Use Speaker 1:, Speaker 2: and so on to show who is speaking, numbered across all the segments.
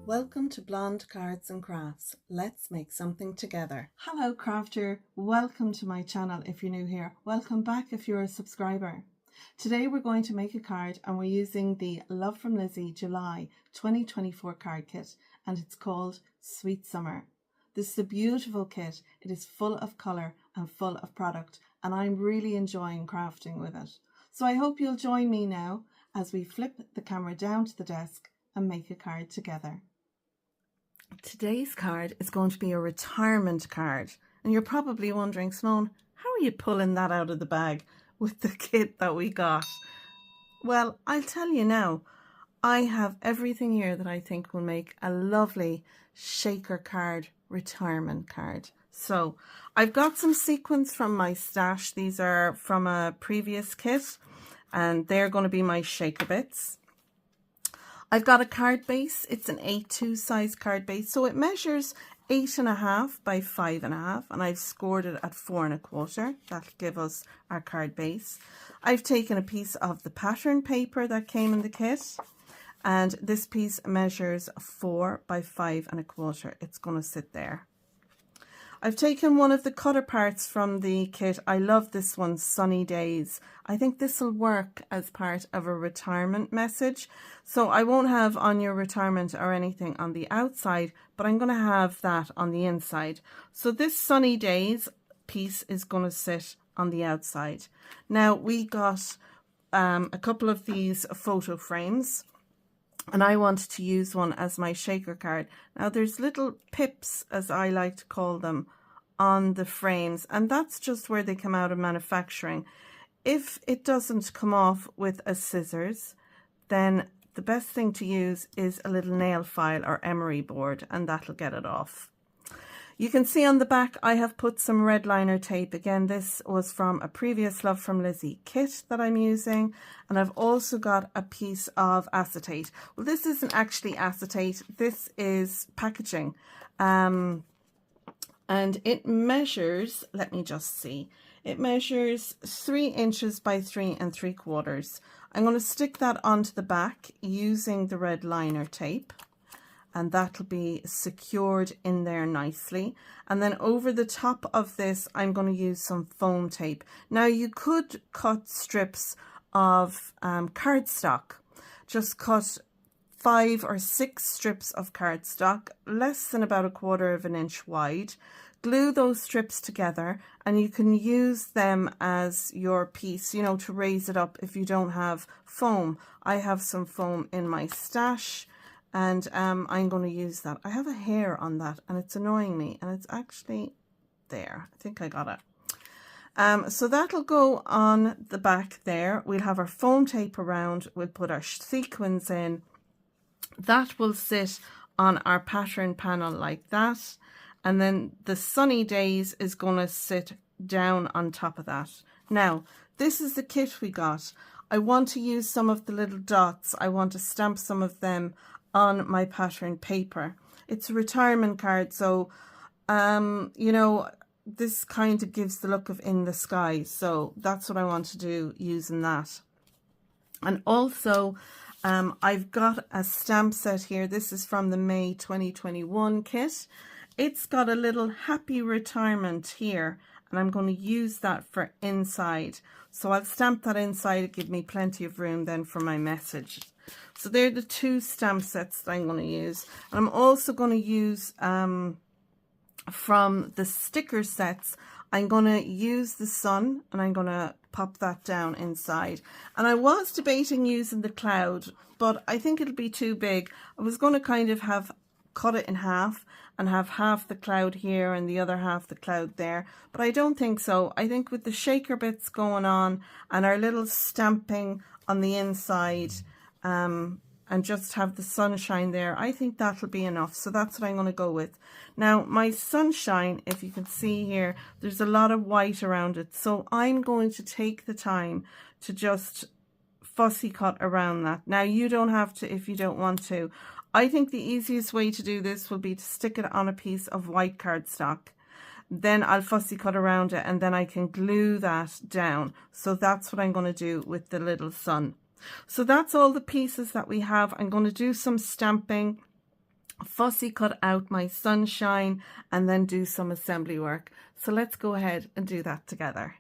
Speaker 1: Welcome to Blonde Cards and Crafts. Let's make something together. Hello crafter, welcome to my channel if you're new here. Welcome back if you're a subscriber. Today we're going to make a card and we're using the Love From Lizi July 2024 card kit and it's called Sweet Summer. This is a beautiful kit. It is full of colour and full of product and I'm really enjoying crafting with it. So I hope you'll join me now as we flip the camera down to the desk and make a card together. Today's card is going to be a retirement card and you're probably wondering, Simone, how are you pulling that out of the bag with the kit that we got? Well, I'll tell you now. I have everything here that I think will make a lovely shaker card, retirement card. So I've got some sequins from my stash. These are from a previous kit and they're going to be my shaker bits. I've got a card base. It's an A2 size card base. So it measures 8.5 by 5.5 and I've scored it at 4.25. That'll give us our card base. I've taken a piece of the pattern paper that came in the kit and this piece measures 4 by 5.25. It's going to sit there. I've taken one of the cutter parts from the kit. I love this one, Sunny Days. I think this will work as part of a retirement message. So I won't have on your retirement or anything on the outside, but I'm going to have that on the inside. So this Sunny Days piece is going to sit on the outside. Now we got a couple of these photo frames. And I wanted to use one as my shaker card. Now there's little pips, as I like to call them, on the frames. And that's just where they come out of manufacturing. If it doesn't come off with a scissors, then the best thing to use is a little nail file or emery board, and that'll get it off. You can see on the back I have put some red liner tape. Again, this was from a previous Love From Lizi kit that I'm using. And I've also got a piece of acetate. Well, this isn't actually acetate. This is packaging. And it measures, let me just see. It measures 3 inches by 3.75. I'm going to stick that onto the back using the red liner tape. And that'll be secured in there nicely. And then over the top of this, I'm going to use some foam tape. Now you could cut strips of cardstock. Just cut 5 or 6 strips of cardstock, less than about 1/4 of an inch wide. Glue those strips together and you can use them as your piece, you know, to raise it up if you don't have foam. I have some foam in my stash. And I'm going to use that. I have a hair on that and it's annoying me and it's actually there. I think I got it. So that'll go on the back there. We'll have our foam tape around. We'll put our sequins in. That will sit on our pattern panel like that. And then the Sunny Days is going to sit down on top of that. Now, this is the kit we got. I want to use some of the little dots. I want to stamp some of them on my pattern paper. It's a retirement card, so you know, this kind of gives the look of in the sky, so that's what I want to do using that. And also I've got a stamp set here. This is from the May 2021 kit. It's got a little happy retirement here and I'm going to use that for inside, so I'll stamp that inside to give me plenty of room then for my message. So they're the 2 stamp sets that I'm going to use. And I'm also going to use, from the sticker sets, I'm going to use the sun and I'm going to pop that down inside. And I was debating using the cloud, but I think it'll be too big. I was going to kind of cut it in half and have half the cloud here and the other half the cloud there. But I don't think so. I think with the shaker bits going on and our little stamping on the inside, and just have the sunshine there, I think that'll be enough. So that's what I'm going to go with. Now my sunshine, if you can see here, there's a lot of white around it, so I'm going to take the time to just fussy cut around that. Now you don't have to if you don't want to. I think the easiest way to do this will be to stick it on a piece of white cardstock. Then I'll fussy cut around it and then I can glue that down. So that's what I'm going to do with the little sun. So that's all the pieces that we have. I'm going to do some stamping fussy cut out my sunshine and then do some assembly work. So let's go ahead and do that together.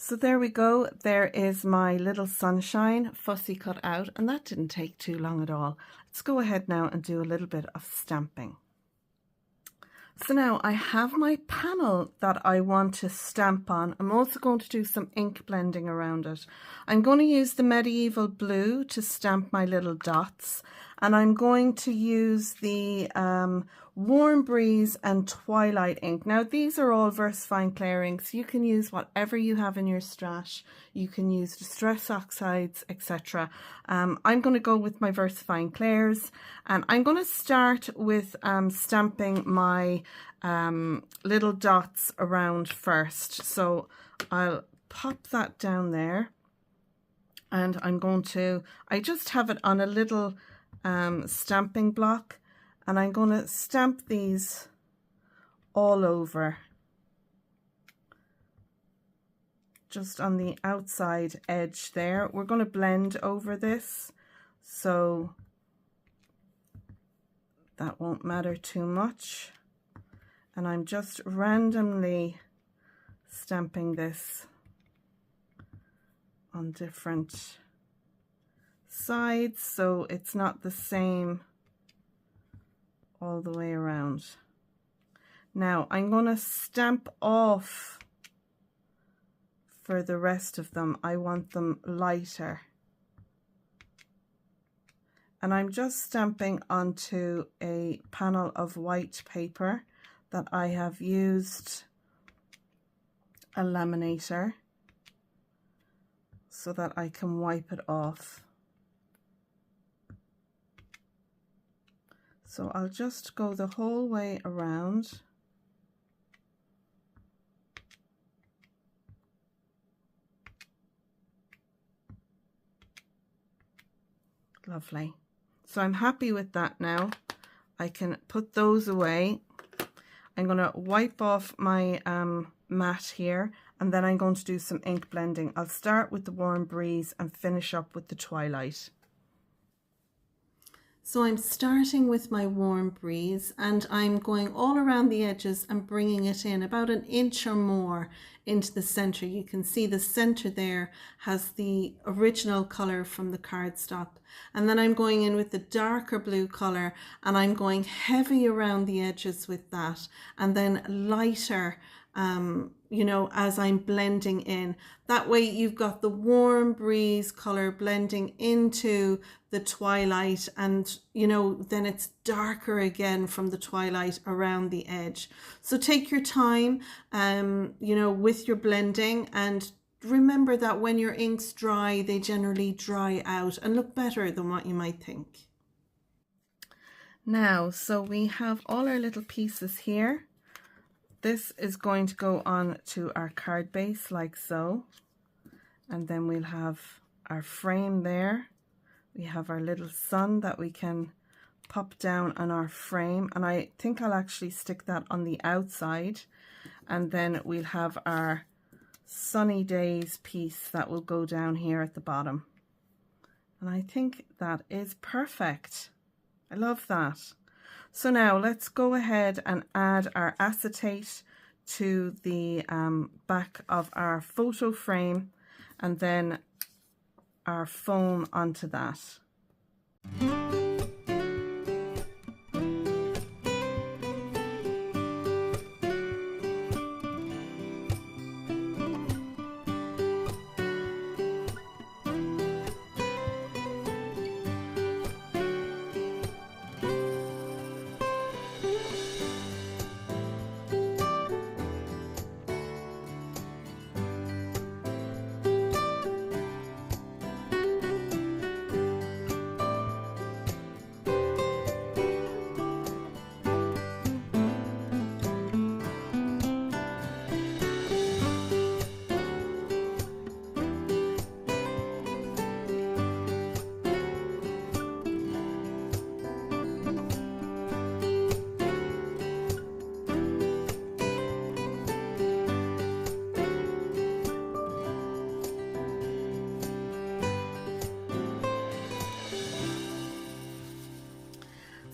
Speaker 1: So there we go, there is my little sunshine fussy cut out, and that didn't take too long at all. Let's go ahead now and do a little bit of stamping. So now I have my panel that I want to stamp on. I'm also going to do some ink blending around it. I'm going to use the Medieval Blue to stamp my little dots, and I'm going to use the Warm Breeze and Twilight ink. Now these are all VersaFine Clear inks. You can use whatever you have in your stash. You can use Distress Oxides, etc. I'm going to go with my VersaFine Clairs, and I'm going to start with stamping my little dots around first. So I'll pop that down there, and I'm going to, I just have it on a little stamping block, and I'm going to stamp these all over, just on the outside edge there. We're going to blend over this, so that won't matter too much. And I'm just randomly stamping this on different sides, so it's not the same all the way around. Now I'm going to stamp off for the rest of them. I want them lighter, and I'm just stamping onto a panel of white paper that I have used a laminator so that I can wipe it off. So I'll just go the whole way around. Lovely. So I'm happy with that now. I can put those away. I'm going to wipe off my mat here, and then I'm going to do some ink blending. I'll start with the Warm Breeze and finish up with the Twilight. So I'm starting with my Warm Breeze, and I'm going all around the edges and bringing it in about an inch or more into the center. You can see the center there has the original color from the cardstock, and then I'm going in with the darker blue color, and I'm going heavy around the edges with that, and then lighter you know, as I'm blending in. That way you've got the Warm Breeze color blending into the Twilight, and you know, then it's darker again from the Twilight around the edge. So take your time you know, with your blending, and remember that when your inks dry, they generally dry out and look better than what you might think. Now, so we have all our little pieces here. This is going to go on to our card base like so, and then we'll have our frame there. We have our little sun that we can pop down on our frame, and I think I'll actually stick that on the outside, and then we'll have our sunny days piece that will go down here at the bottom. And I think that is perfect. I love that. So now let's go ahead and add our acetate to the back of our photo frame, and then our foam onto that.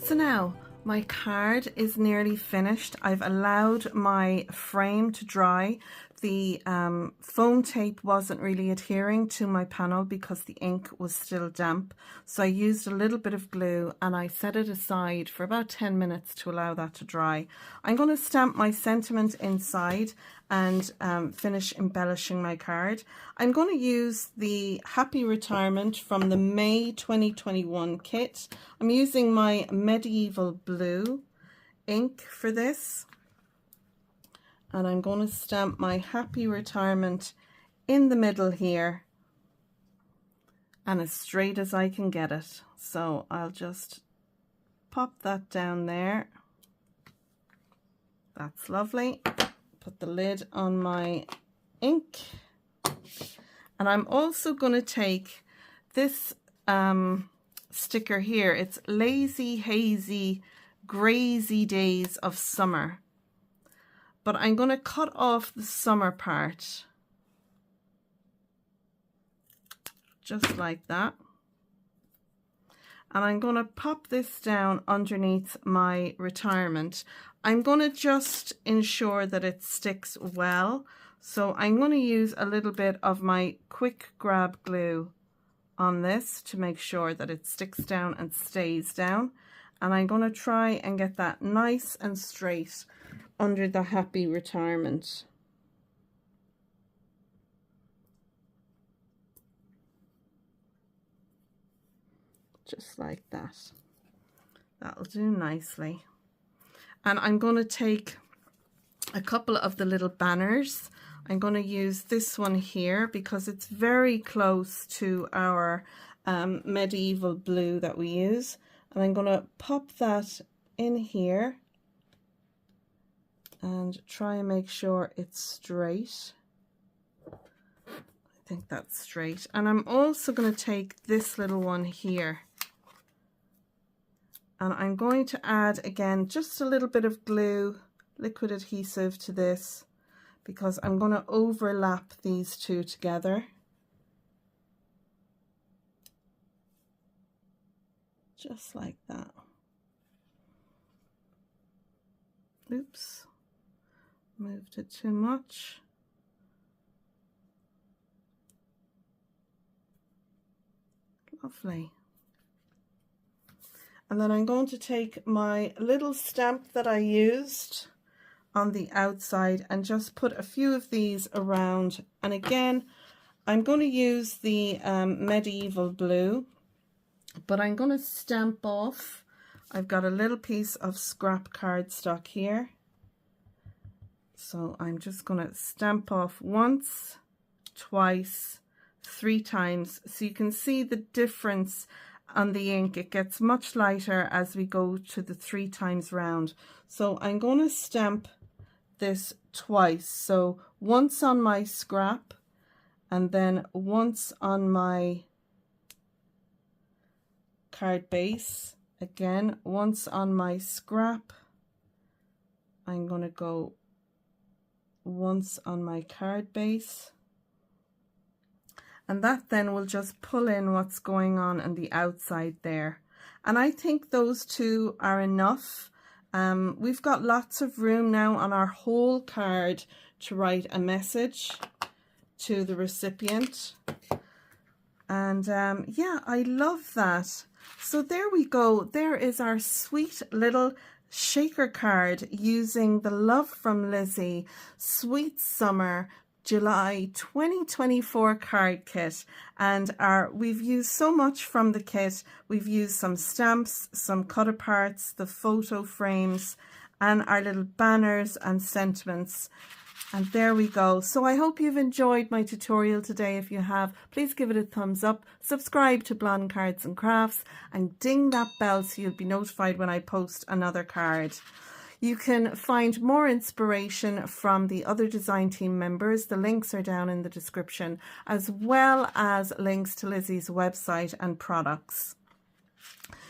Speaker 1: So now my card is nearly finished. I've allowed my frame to dry. The foam tape wasn't really adhering to my panel because the ink was still damp. So I used a little bit of glue and I set it aside for about 10 minutes to allow that to dry. I'm going to stamp my sentiment inside and finish embellishing my card. I'm going to use the Happy Retirement from the May 2021 kit. I'm using my Medieval Blue ink for this. And I'm going to stamp my Happy Retirement in the middle here and as straight as I can get it. So I'll just pop that down there. That's lovely. Put the lid on my ink. And I'm also going to take this sticker here. It's Lazy, Hazy, Grazy Days of Summer. But I'm going to cut off the summer part, just like that. And I'm going to pop this down underneath my retirement. I'm going to just ensure that it sticks well. So I'm going to use a little bit of my quick grab glue on this to make sure that it sticks down and stays down. And I'm going to try and get that nice and straight under the Happy Retirement. Just like that. That'll do nicely. And I'm going to take a couple of the little banners. I'm going to use this one here because it's very close to our Medieval Blue that we use. And I'm going to pop that in here and try and make sure it's straight. I think that's straight. And I'm also going to take this little one here. And I'm going to add, again, just a little bit of glue, liquid adhesive to this, because I'm going to overlap these two together. Just like that. Oops. Moved it too much. Lovely. And then I'm going to take my little stamp that I used on the outside and just put a few of these around. And again, I'm going to use the Medieval Blue, but I'm going to stamp off. I've got a little piece of scrap cardstock here. So I'm just going to stamp off once, twice, 3 times. So you can see the difference on the ink. It gets much lighter as we go to the 3 times round. So I'm going to stamp this twice. So once on my scrap and then once on my card base. Again, once on my scrap. I'm going to go once on my card base, and that then will just pull in what's going on the outside there. And I think those two are enough. We've got lots of room now on our whole card to write a message to the recipient, and yeah, I love that. So there we go. There is our sweet little shaker card using the Love From Lizi Sweet Summer July 2024 card kit. And we've used so much from the kit. We've used some stamps, some cut aparts, the photo frames, and our little banners and sentiments. And there we go. So I hope you've enjoyed my tutorial today. If you have, please give it a thumbs up, subscribe to Blonde Cards and Crafts, and ding that bell so you'll be notified when I post another card. You can find more inspiration from the other design team members. The links are down in the description, as well as links to Lizi's website and products.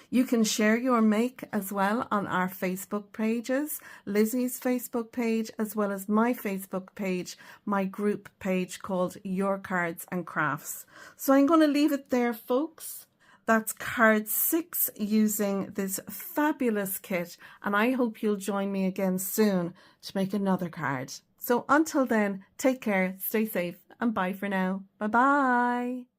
Speaker 1: You can share your make as well on our Facebook pages, Lizi's Facebook page, as well as my Facebook page, my group page called Your Cards and Crafts. So I'm going to leave it there, folks. That's card 6 using this fabulous kit, and I hope you'll join me again soon to make another card. So until then, take care, stay safe, and bye for now. Bye bye.